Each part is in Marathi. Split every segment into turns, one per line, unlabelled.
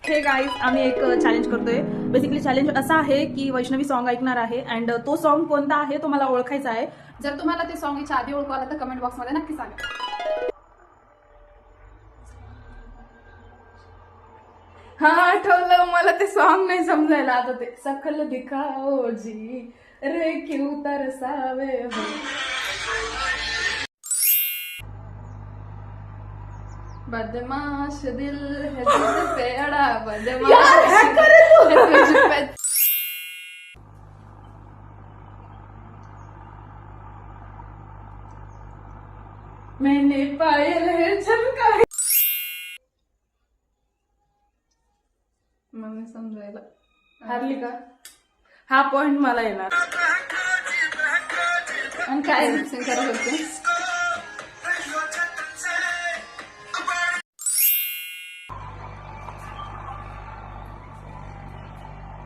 हे गाईज आम्ही एक चॅलेंज करतोय. बेसिकली चॅलेंज असा आहे की वैष्णवी सॉन्ग ऐकणार आहे अँड तो सॉन्ग कोणता आहे तो मला ओळखायचा आहे.
जर तुम्हाला ते सॉन्ग याच्या आधी ओळखू आलं तर कमेंट बॉक्स मध्ये नक्की सांगा.
हा आठवलं मला ते सॉन्ग नाही समजायला आता. ते सकल दिखाओ जी रे क्यों तरसावे हो.
बदमाश दिल है जिद पे अड़ा बदमाश है तुझ पे.
मैंने पायल है चमकाए.
मला समजायला
हारली का? हा पॉइंट मला येणार.
आणि काय लिपसिंग करत होते.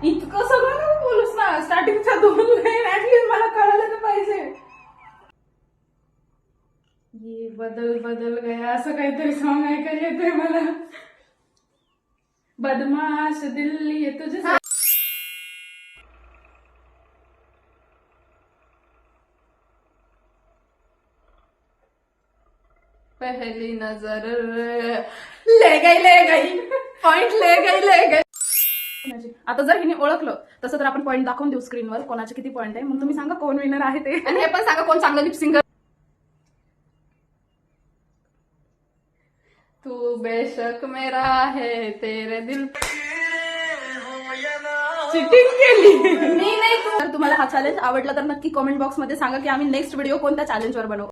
इतकं सगळं नको बोलूस ना. स्टार्टिंगच्या 2 लाईन ऍटलीस्ट मला कळलं तर पाहिजे. ये बदल बदल गया असं काहीतरी सॉन्ग ऐकायला येतंय मला. बदमाश दिल ये तुझे
पहली नजर
ले गई पॉइंट ले गई. आता जर हिने ओळखलं तसं तर आपण पॉइंट दाखवून देऊ स्क्रीनवर कोणाचे किती पॉइंट आहे. मग तुम्ही सांगा कोण विनर आहे ते.
आणि हे पण सांगा कोण चांगलं लिपसिंग. तू बेशक मेरा है तेरे दिल.
चिटिंग केली मी नाही. तर तुम्हाला हा चॅलेंज आवडला तर नक्की कमेंट बॉक्स मध्ये सांगा की आम्ही नेक्स्ट व्हिडिओ कोणत्या चॅलेंजवर बनवू.